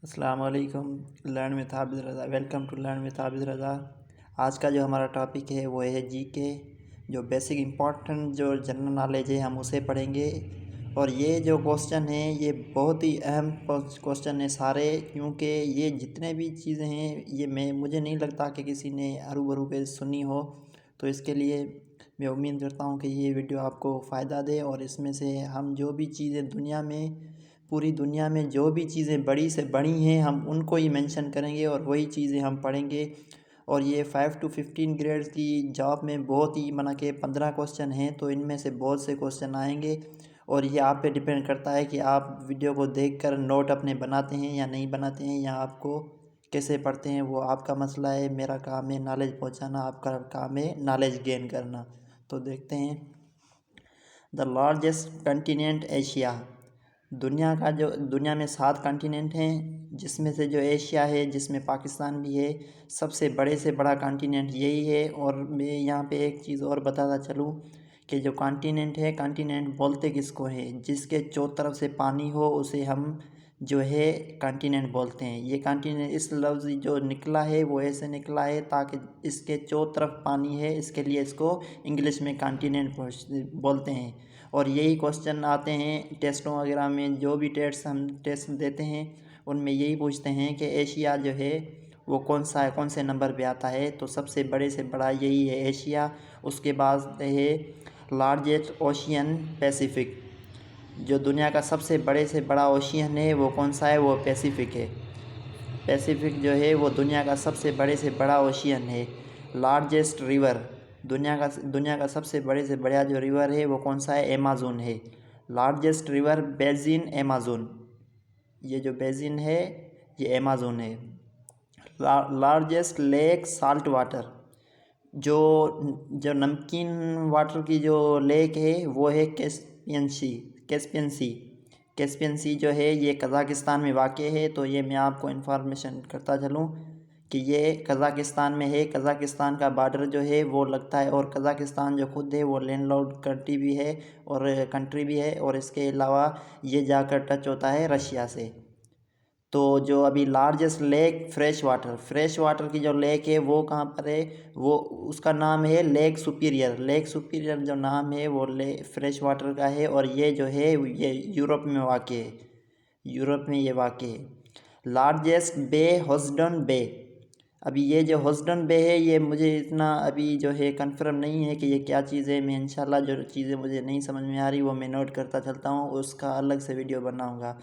अस्सलाम वालेकुम। Learn with Abid Raza. Welcome to learn with Abid Raza. आज का जो हमारा टॉपिक है वो है जीके। जो बेसिक इम्पोर्टेंट जो जनरल नॉलेज है हम उसे पढ़ेंगे। और ये जो क्वेश्चन है ये बहुत ही अहम क्वेश्चन है सारे, क्योंकि ये जितने भी चीज़ें हैं ये मुझे नहीं लगता कि किसी ने हरू भरू पे सुनी हो। तो इसके लिए मैं उम्मीद करता हूँ कि ये वीडियो आपको फ़ायदा दे और इसमें से हम जो भी चीज़ें पूरी दुनिया में जो भी चीज़ें बड़ी से बड़ी हैं हम उनको ही मेंशन करेंगे और वही चीज़ें हम पढ़ेंगे। और ये 5 to 15 ग्रेड्स की जॉब में बहुत ही माना कि 15 क्वेश्चन हैं, तो इनमें से बहुत से क्वेश्चन आएंगे। और ये आप पे डिपेंड करता है कि आप वीडियो को देखकर नोट अपने बनाते हैं या नहीं बनाते हैं, या आपको कैसे पढ़ते हैं वो आपका मसला है। मेरा काम है नॉलेज पहुंचाना, आपका काम है नॉलेज गेन करना। तो देखते हैं। The largest continent Asia. दुनिया में 7 कॉन्टिनेंट हैं, जिसमें से जो एशिया है, जिसमें पाकिस्तान भी है, सबसे बड़े से बड़ा कॉन्टिनेंट यही है। और मैं यहाँ पे एक चीज़ और बताता चलूँ कि जो कॉन्टिनेंट है, कॉन्टिनेंट बोलते किसको है? जिसके चारों तरफ से पानी हो उसे हम जो है कॉन्टिनेंट बोलते हैं। ये कॉन्टिनेंट इस लफ्ज़ जो निकला है वो ऐसे निकला है ताकि इसके चारों तरफ पानी है, इसके लिए इसको इंग्लिश में कॉन्टिनेंट बोलते हैं। और यही क्वेश्चन आते हैं टेस्टों वगैरह में, जो भी हम टेस्ट देते हैं उनमें यही पूछते हैं कि एशिया जो है वो कौन सा है, कौन से नंबर पे आता है। तो सबसे बड़े से बड़ा यही है एशिया। उसके बाद है लार्जेस्ट ओशियन पैसिफिक। जो दुनिया का सबसे बड़े से बड़ा ओशियन है वो कौन सा है? वो पैसिफिक है। पैसिफिक जो है वो दुनिया का सबसे बड़े से बड़ा ओशियन है। Largest river. दुनिया का सबसे बड़े से बड़ा जो रिवर है वो कौन सा है? अमेज़न है। Largest river basin Amazon. ये जो बेसिन है ये अमेज़न है। Largest lake salt water. जो जो नमकीन वाटर की जो लेक है वो है कैस्पियन सी जो है ये कज़ाकिस्तान में वाक़ है। तो ये मैं आपको इन्फॉर्मेशन करता चलूँ कि ये कज़ाकिस्तान में है। कज़ाकिस्तान का बॉर्डर जो है वो लगता है, और कज़ाकिस्तान जो खुद है वो लैंडलॉक्ड कंट्री भी है। और इसके अलावा ये जाकर टच होता है रशिया से। तो जो अभी लार्जेस्ट लेक फ्रेश वाटर की जो लेक है वो कहाँ पर है? वो उसका नाम है लेक सुपीरियर जो नाम है वो फ्रेश वाटर का है। और ये जो है ये यूरोप में वाक़ है। यूरोप में ये वाक़ है। लार्जेस्ट बे हॉस्डन बे। अभी ये जो हॉस्डन बे है ये मुझे इतना अभी जो है कंफर्म नहीं है कि ये क्या चीज़ है। मैं इंशाल्लाह जो चीज़ें मुझे नहीं समझ में आ रही वो मैं नोट करता चलता हूँ, उसका अलग से वीडियो बनाऊँगा।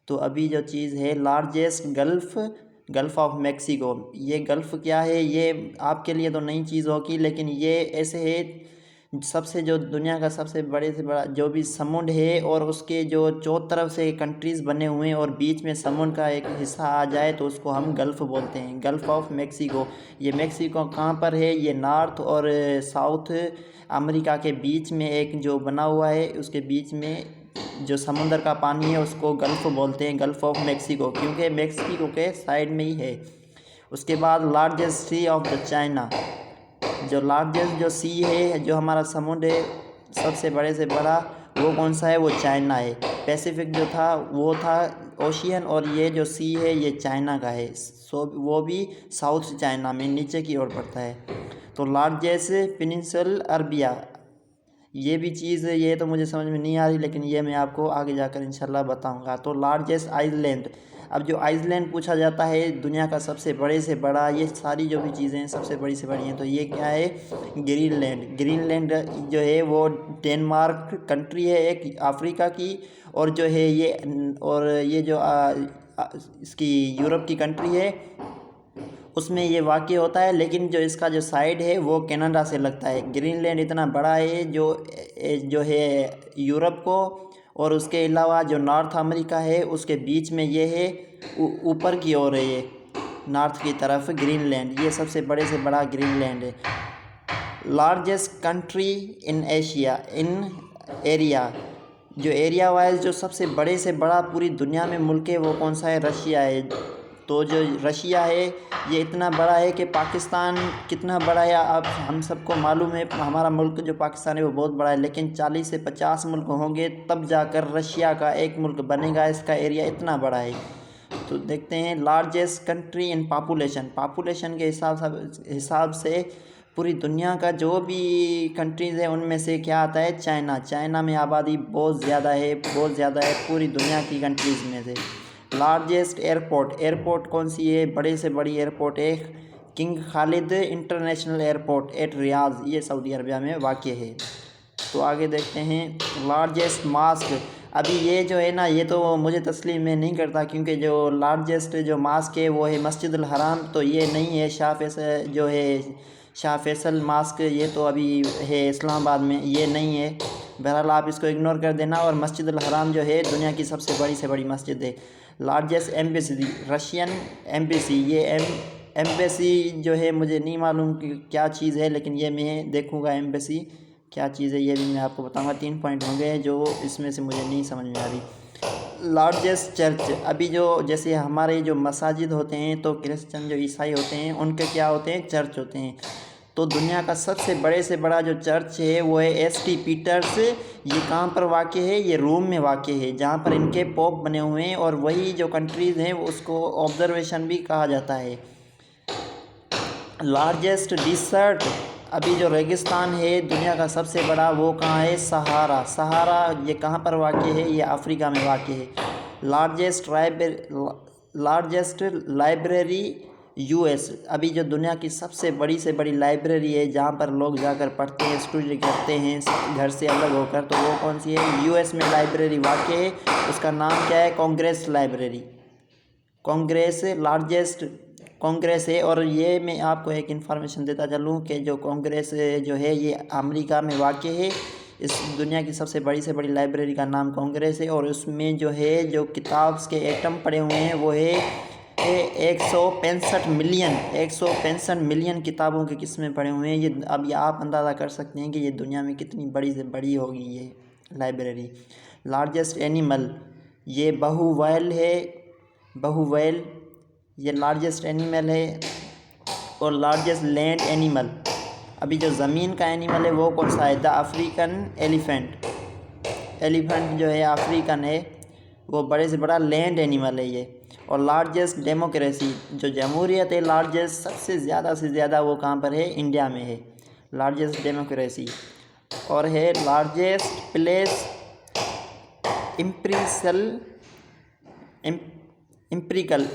तो अभी जो चीज़ है लार्जेस्ट गल्फ़ ऑफ मैक्सिको। ये गल्फ़ क्या है ये आपके लिए तो नई चीज़ होगी, लेकिन ये ऐसे है जो दुनिया का सबसे बड़े से बड़ा जो भी समुद्र है और उसके जो चारों तरफ से कंट्रीज़ बने हुए हैं और बीच में समुद्र का एक हिस्सा आ जाए तो उसको हम गल्फ़ बोलते हैं, गल्फ़ ऑफ मैक्सिको। ये मैक्सिको कहाँ पर है? ये नॉर्थ और साउथ अमेरिका के बीच में एक जो बना हुआ है, उसके बीच में जो समुंदर का पानी है उसको गल्फ़ बोलते हैं, गल्फ़ ऑफ मैक्सिको, क्योंकि मैक्सिको के साइड में ही है। उसके बाद largest C of the China. जो लार्जेस्ट जो सी है, जो हमारा समुद्र है सबसे बड़े से बड़ा, वो कौन सा है? वो चाइना है। पैसिफिक जो था वो था ओशियन, और ये जो सी है ये चाइना का है। सो वो भी साउथ चाइना में नीचे की ओर पड़ता है। तो लार्जेस्ट पेनिनसुला अरबिया। ये भी चीज़ है, ये तो मुझे समझ में नहीं आ रही, लेकिन ये मैं आपको आगे जाकर इंशाल्लाह बताऊंगा। तो लार्जेस्ट आइसलैंड। अब जो आइसलैंड पूछा जाता है दुनिया का सबसे बड़े से बड़ा, ये सारी जो भी चीज़ें हैं सबसे बड़ी से बड़ी हैं, तो ये क्या है? ग्रीनलैंड जो है वो डेनमार्क कंट्री है, एक अफ्रीका की। और जो है ये जो इसकी यूरोप की कंट्री है उसमें ये वाक़ होता है। लेकिन जो इसका जो साइड है वो कनाडा से लगता है। ग्रीनलैंड इतना बड़ा है जो है यूरोप को, और उसके अलावा जो नॉर्थ अमेरिका है उसके बीच में ये है, ऊपर की ओर है ये नॉर्थ की तरफ ग्रीनलैंड। ये सबसे बड़े से बड़ा ग्रीनलैंड है। Largest country in Asia in area. जो एरिया वाइज जो सबसे बड़े से बड़ा पूरी दुनिया में मुल्क है वो कौन सा है? रशिया है। तो जो रशिया है ये इतना बड़ा है कि पाकिस्तान कितना बड़ा है अब हम सबको मालूम है। हमारा मुल्क जो पाकिस्तान है वो बहुत बड़ा है, लेकिन 40 से 50 मुल्क होंगे तब जाकर रशिया का एक मुल्क बनेगा। इसका एरिया इतना बड़ा है। तो देखते हैं लार्जेस्ट कंट्री इन पॉपुलेशन के हिसाब से पूरी दुनिया का जो भी कंट्रीज़ है उनमें से क्या आता है, चाइना में आबादी बहुत ज़्यादा है पूरी दुनिया की कंट्रीज़ में से। लार्जेस्ट एयरपोर्ट कौन सी है, बड़े से बड़ी एयरपोर्ट है King Khalid international airport at Riyadh, ये सऊदी अरबिया में वाक़ है। तो आगे देखते हैं लार्जेस्ट मॉस्क। अभी ये जो है ना, ये तो मुझे तस्लीम में नहीं करता क्योंकि जो लार्जेस्ट जो मॉस्क है वो है मस्जिदुल हराम, तो ये नहीं है शाह फैसल मॉस्क, ये तो अभी है इस्लामाबाद में, ये नहीं है। बहरहाल आप इसको इग्नोर कर देना। और मस्जिदुल हराम जो है दुनिया की सबसे बड़ी से बड़ी मस्जिद है। लार्जेस्ट एम्बेसी रशियन एम्बेसी, ये एम्बेसी जो है मुझे नहीं मालूम कि क्या चीज़ है, लेकिन ये मैं देखूँगा एम्बेसी क्या चीज़ है, ये भी मैं आपको बताऊंगा। 3 पॉइंट होंगे जो इसमें से मुझे नहीं समझ में आ रही। लार्जेस्ट चर्च, अभी जो जैसे हमारे जो मसाजिद होते हैं तो क्रिश्चियन जो ईसाई होते हैं उनके क्या होते हैं, चर्च होते हैं। तो दुनिया का सबसे बड़े से बड़ा जो चर्च है वो है एसटी पीटर्स। ये कहाँ पर वाक़ है, ये रोम में वाक़ है जहाँ पर इनके पोप बने हुए हैं, और वही जो कंट्रीज़ हैं उसको ऑब्जर्वेशन भी कहा जाता है। लार्जेस्ट डिसर्ट, अभी जो रेगिस्तान है दुनिया का सबसे बड़ा वो कहाँ है, सहारा ये कहाँ पर वाक़ है, ये अफ्रीका में वाक़ है। लार्जेस्ट लाइब्रेरी यूएस, अभी जो दुनिया की सबसे बड़ी से बड़ी लाइब्रेरी है जहाँ पर लोग जाकर पढ़ते हैं, स्टडी करते हैं घर से अलग होकर, तो वो कौन सी है, यूएस में लाइब्रेरी वाक़ है। उसका नाम क्या है, कांग्रेस लाइब्रेरी, कांग्रेस है। और ये मैं आपको एक इन्फॉर्मेशन देता चलूँ कि जो कांग्रेस जो है ये अमेरिका में वाक़ है। इस दुनिया की सबसे बड़ी से बड़ी लाइब्रेरी का नाम कांग्रेस है, और उसमें जो है जो किताब के आइटम पड़े हुए हैं वो है 165 मिलियन किताबों के किस्में पड़े हुए हैं। ये अब आप अंदाज़ा कर सकते हैं कि ये दुनिया में कितनी बड़ी से बड़ी होगी ये लाइब्रेरी। लार्जेस्ट एनिमल, ये बहुवैल है, ये लार्जेस्ट एनिमल है। और लार्जेस्ट लैंड एनिमल, अभी जो ज़मीन का एनिमल है वो कौन सा है, द अफ्रीकन एलिफेंट जो है अफ्रीकन है, वो बड़े से बड़ा लैंड एनिमल है ये। और लार्जेस्ट डेमोक्रेसी, जो जमहूरियत है लार्जेस्ट सबसे ज़्यादा से ज़्यादा वो कहाँ पर है, इंडिया में है लार्जेस्ट डेमोक्रेसी। और है लार्जेस्ट प्लेस इम्प्रिकल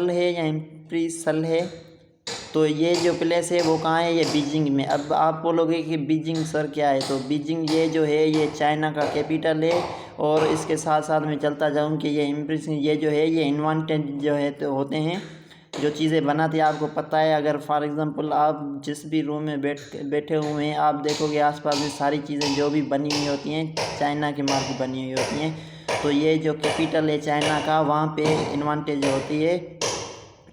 है या इम्प्रीसल है, तो ये जो प्लेस है वो कहाँ है, ये बीजिंग में। अब आप बोलोगे कि बीजिंग सर क्या है, तो बीजिंग ये जो है ये चाइना का कैपिटल है। और इसके साथ साथ मैं चलता जाऊँ कि ये जो है ये इन्वेंटेड जो है तो होते हैं, जो चीज़ें बनाते हैं आपको पता है। अगर फॉर एग्ज़ाम्पल आप जिस भी रूम में बैठे हुए हैं, आप देखोगे आसपास में सारी चीज़ें जो भी बनी हुई होती हैं चाइना के माल की बनी हुई होती हैं। तो ये जो कैपिटल है चाइना का, वहाँ पे इन्वेंटेज होती है,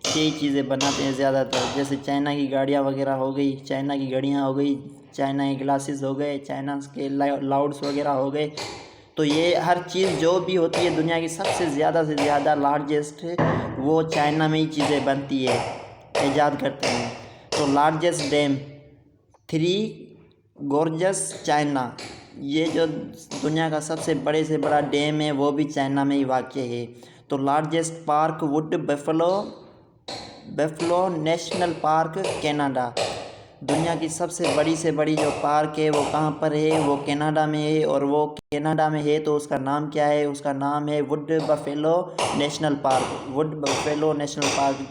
यही चीज़ें बनाते हैं ज़्यादातर। जैसे चाइना की गाड़ियाँ वगैरह हो गई, चाइना की घड़ियाँ हो गई, चाइना के ग्लासेस हो गए, चाइना के लाउड्स वगैरह हो गए। तो ये हर चीज़ जो भी होती है दुनिया की सबसे ज़्यादा से ज़्यादा लार्जेस्ट वो चाइना में ही चीज़ें बनती है, ईजाद करते हैं। तो लार्जेस्ट डैम 3 गोर्जस चाइना, ये जो दुनिया का सबसे बड़े से बड़ा डैम है वो भी चाइना में ही वाक़ है। तो largest park wood buffalo national park Canada, दुनिया की सबसे बड़ी से बड़ी जो पार्क है वो कहाँ पर है, वो कनाडा में है। और वो कनाडा में है तो उसका नाम क्या है, उसका नाम है वुड बफेलो नेशनल पार्क।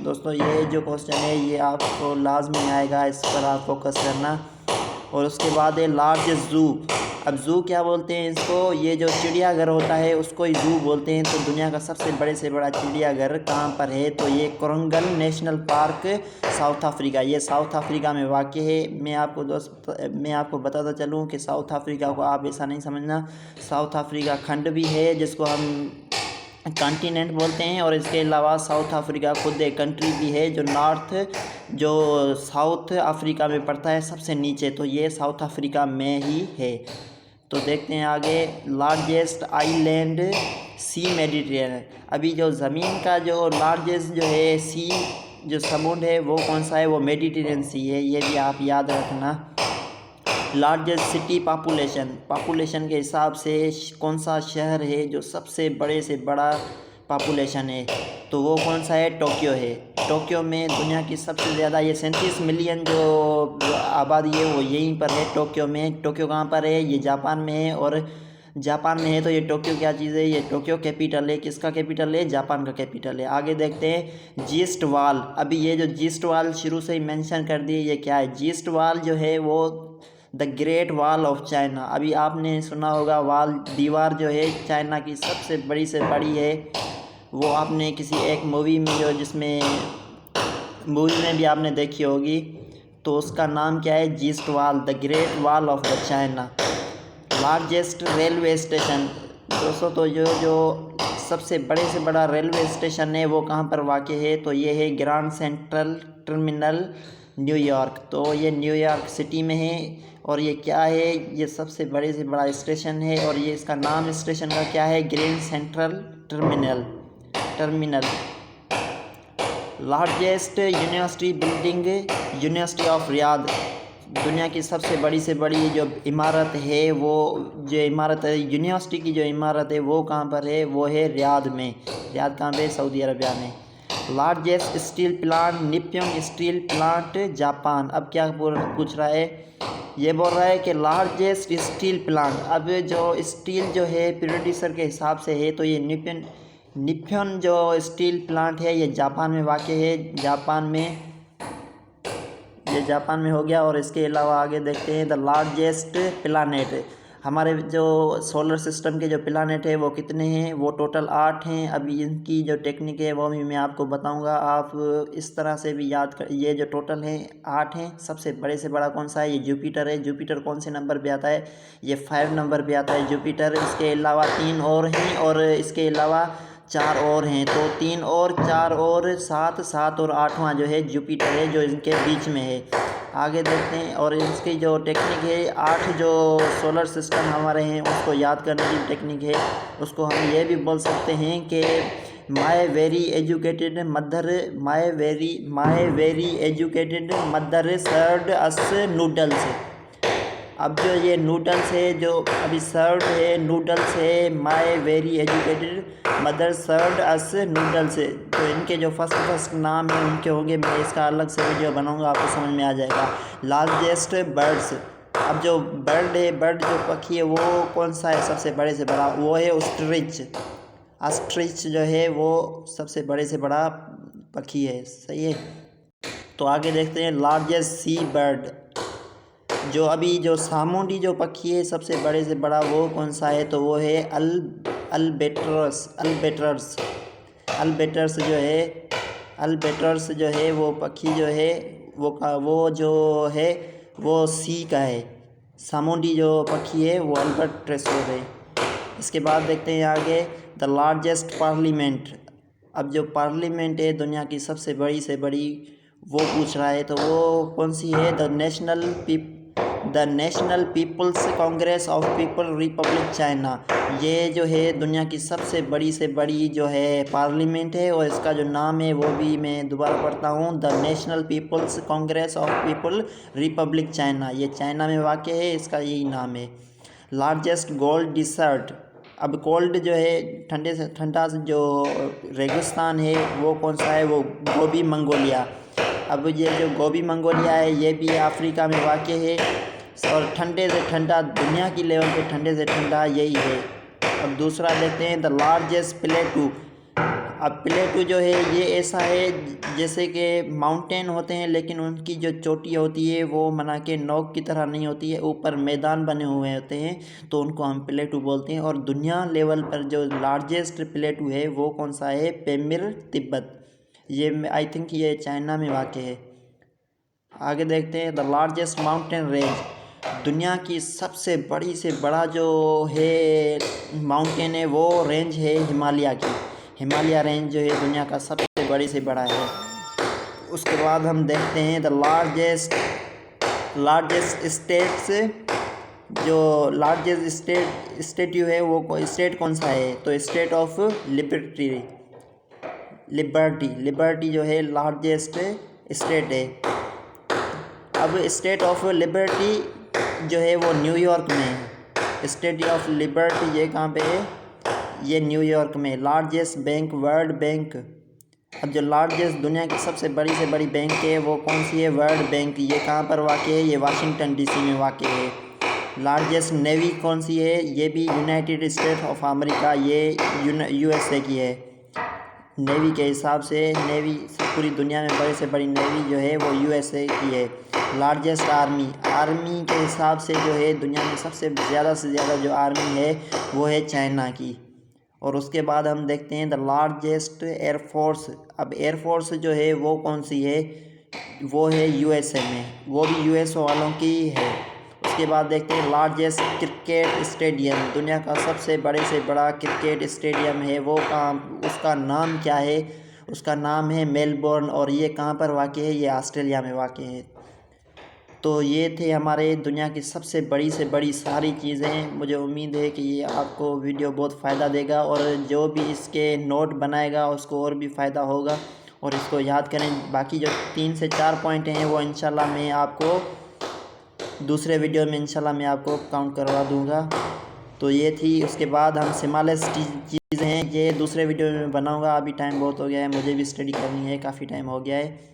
दोस्तों ये जो क्वेश्चन है ये आपको लाजमी आएगा, इस पर आप फोकस करना। और उसके बाद है लार्जेस्ट ज़ू। अब ज़ू क्या बोलते हैं इसको, ये जो चिड़ियाघर होता है उसको ही ज़ू बोलते हैं। तो दुनिया का सबसे बड़े से बड़ा चिड़ियाघर कहाँ पर है, तो ये कोरंगल नेशनल पार्क साउथ अफ्रीका, ये साउथ अफ्रीका में वाक़ है। मैं आपको बताता चलूँ कि साउथ अफ्रीका को आप ऐसा नहीं समझना, साउथ अफ्रीका खंड भी है जिसको हम कॉन्टिनेंट बोलते हैं। और इसके अलावा साउथ अफ्रीका खुद एक कंट्री भी है जो साउथ अफ्रीका में पड़ता है सबसे नीचे, तो ये साउथ अफ्रीका में ही है। तो देखते हैं आगे, लार्जेस्ट आइलैंड सी मेडिटेरियन। अभी जो ज़मीन का जो लार्जेस्ट जो है सी जो समुद्र है वो कौन सा है, वो मेडिटेरियन सी है, ये भी आप याद रखना। लार्जेस्ट सिटी पॉपुलेशन के हिसाब से कौन सा शहर है जो सबसे बड़े से बड़ा पॉपुलेशन है, तो वो कौन सा है? टोक्यो है। टोक्यो में दुनिया की सबसे ज़्यादा, ये 37 मिलियन जो आबादी है वो यहीं पर है, टोक्यो में। टोक्यो कहाँ पर है? ये जापान में है। और जापान में है तो ये टोक्यो क्या चीज़ है? ये टोक्यो कैपिटल है। किसका कैपिटल है? जापान का कैपिटल है। आगे देखते हैं जीस्ट वाल। अभी ये जो जीस्ट वाल शुरू से ही मेंशन कर दिए, ये क्या है? जीस्ट वाल जो है वो the great wall of China. अभी आपने सुना होगा, वाल दीवार जो है चाइना की सबसे बड़ी से बड़ी है। वो आपने किसी एक मूवी में जो जिसमें मूवी में भी आपने देखी होगी, तो उसका नाम क्या है? जीस्ट वाल, the great wall of the China. Largest railway station दोस्तों, तो जो सबसे बड़े से बड़ा रेलवे स्टेशन है वो कहाँ पर वाक़ है? तो ये है ग्रैंड सेंट्रल टर्मिनल न्यूयॉर्क। तो ये न्यूयॉर्क सिटी में है। और ये क्या है? ये सबसे बड़े से बड़ा स्टेशन है। और ये इसका नाम स्टेशन का क्या है? Grand central terminal. Largest university building, university of Riyadh. दुनिया की सबसे बड़ी से बड़ी जो इमारत है, वो जो इमारत है, यूनिवर्सिटी की जो इमारत है, वो कहाँ पर है? वो है रियाद में। रियाद कहाँ पे? सऊदी अरबिया में। Largest steel plant, Nippon steel plant, Japan. अब क्या पूछ रहा है? ये बोल रहा है कि लार्जेस्ट स्टील प्लांट। अब जो स्टील जो है प्रोड्यूसर के हिसाब से है, तो ये निप्पॉन जो स्टील प्लांट है ये जापान में वाक़ है। ये जापान में हो गया। और इसके अलावा आगे देखते हैं द लार्जेस्ट प्लानेट। हमारे जो सोलर सिस्टम के जो प्लानेट है वो कितने हैं? वो टोटल 8 हैं। अभी इनकी जो टेक्निक है वो भी मैं आपको बताऊंगा। आप इस तरह से भी याद कर, ये जो टोटल हैं 8 हैं। सबसे बड़े से बड़ा कौन सा है? ये जुपिटर है। जुपिटर कौन से नंबर पे आता है? ये 5 नंबर पे आता है जुपिटर। इसके अलावा 3 और हैं, और इसके अलावा 4 और हैं। तो 3 और 4 और 7 और 8वां जो है जुपिटर है, जो इनके बीच में है। आगे देखते हैं। और इसकी जो टेक्निक है, 8 जो सोलर सिस्टम हमारे हैं उसको याद करने की टेक्निक है। उसको हम ये भी बोल सकते हैं कि my very educated mother served us noodles. अब जो ये नूडल्स है, जो अभी सर्व्ड है नूडल्स है, my very educated mother served us noodles है। तो इनके जो फर्स्ट नाम है उनके होंगे। मैं इसका अलग से वीडियो बनाऊंगा, आपको समझ में आ जाएगा। Largest birds. अब जो बर्ड है, बर्ड जो पक्षी है, वो कौन सा है सबसे बड़े से बड़ा? वो है ऑस्ट्रिच जो है वो सबसे बड़े से बड़ा पक्षी है। सही है। तो आगे देखते हैं लार्जेस्ट सी बर्ड। जो अभी जो सामुंडी जो पक्षी है सबसे बड़े से बड़ा, वो कौन सा है? तो वो है अल्बेट्रस जो है वो पक्षी जो है वो जो है वो सी का है। सामुंडी जो पक्षी है वो अल्बेट्रस है। इसके बाद देखते हैं आगे द लार्जेस्ट पार्लियामेंट। अब जो पार्लियामेंट है दुनिया की सबसे बड़ी से बड़ी, वो पूछ रहा है। तो वो कौन सी है? The National People's Congress of People Republic China. ये जो है दुनिया की सबसे बड़ी से बड़ी जो है पार्लियामेंट है। और इसका जो नाम है वो भी मैं दोबारा पढ़ता हूँ, the National People's Congress of People Republic China. ये चाइना में वाक़ है, इसका यही नाम है। Largest gold desert. अब कोल्ड जो है ठंडे से ठंडा जो रेगिस्तान है वो कौन सा है? वो गोबी मंगोलिया। अब ये जो गोबी मंगोलिया है ये भी अफ्रीका में वाक़ है। और ठंडे से ठंडा, दुनिया की लेवल पे ठंडे से ठंडा यही है। अब दूसरा देखते हैं द लार्जेस्ट प्लेटू। अब प्लेटू जो है ये ऐसा है जैसे कि माउंटेन होते हैं, लेकिन उनकी जो चोटी होती है वो मना के नोक की तरह नहीं होती है, ऊपर मैदान बने हुए होते हैं, तो उनको हम प्लेटू बोलते हैं। और दुनिया लेवल पर जो लार्जेस्ट प्लेटू है वो कौन सा है? पेमिर तिब्बत। ये आई थिंक ये चाइना में वाक़ है। आगे देखते हैं द लार्जेस्ट माउंटेन रेंज। दुनिया की सबसे बड़ी से बड़ा जो है माउंटेन है वो रेंज है हिमालय की। हिमालय रेंज जो है दुनिया का सबसे बड़ी से बड़ा है। उसके बाद हम देखते हैं द लार्जेस्ट स्टेट्स। जो लार्जेस्ट स्टेट है वो स्टेट कौन सा है? तो स्टेट ऑफ लिबर्टी जो है लार्जेस्ट स्टेट है। अब स्टेट ऑफ लिबर्टी जो है वो न्यूयॉर्क में है। स्टेट ऑफ लिबर्टी ये कहाँ पे है? ये न्यूयॉर्क में। Largest bank world bank. अब जो लार्जेस्ट दुनिया की सबसे बड़ी से बड़ी बैंक है वो कौन सी है? World bank. ये कहाँ पर वाक़ है? ये वाशिंगटन डीसी में वाक़ है। लार्जेस्ट नेवी कौन सी है? ये भी यूनाइटेड स्टेट ऑफ अमेरिका, ये यूएसए की है। नेवी के हिसाब से नेवी पूरी दुनिया में बड़े से बड़ी नेवी जो है वो यूएसए की है। लार्जेस्ट आर्मी के हिसाब से जो है दुनिया में सबसे ज़्यादा से ज़्यादा जो आर्मी है वो है चाइना की। और उसके बाद हम देखते हैं द लार्जेस्ट एयरफोर्स। अब एयरफोर्स जो है वो कौन सी है? वो है यूएसए में, वो भी यूएस वालों की है। उसके बाद देखते हैं लार्जेस्ट क्रिकेट स्टेडियम। दुनिया का सबसे बड़े से बड़ा क्रिकेट स्टेडियम है वो कहाँ, उसका नाम क्या है? उसका नाम है मेलबोर्न। और ये कहाँ पर वाक़ है? ये ऑस्ट्रेलिया में वाक़ है। तो ये थे हमारे दुनिया की सबसे बड़ी से बड़ी सारी चीज़ें। मुझे उम्मीद है कि ये आपको वीडियो बहुत फ़ायदा देगा और जो भी इसके नोट बनाएगा उसको और भी फ़ायदा होगा। और इसको याद करें। बाकी जो 3 से 4 पॉइंट हैं वो इंशाल्लाह मैं आपको दूसरे वीडियो में इंशाल्लाह मैं आपको काउंट करवा दूँगा। तो ये थी। उसके बाद हम सिमालेस चीज़ें हैं ये दूसरे वीडियो में बनाऊँगा। अभी टाइम बहुत हो गया है, मुझे भी स्टडी करनी है, काफ़ी टाइम हो गया है।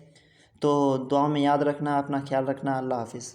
तो दुआ में याद रखना, अपना ख्याल रखना। अल्लाह हाफ़िज़।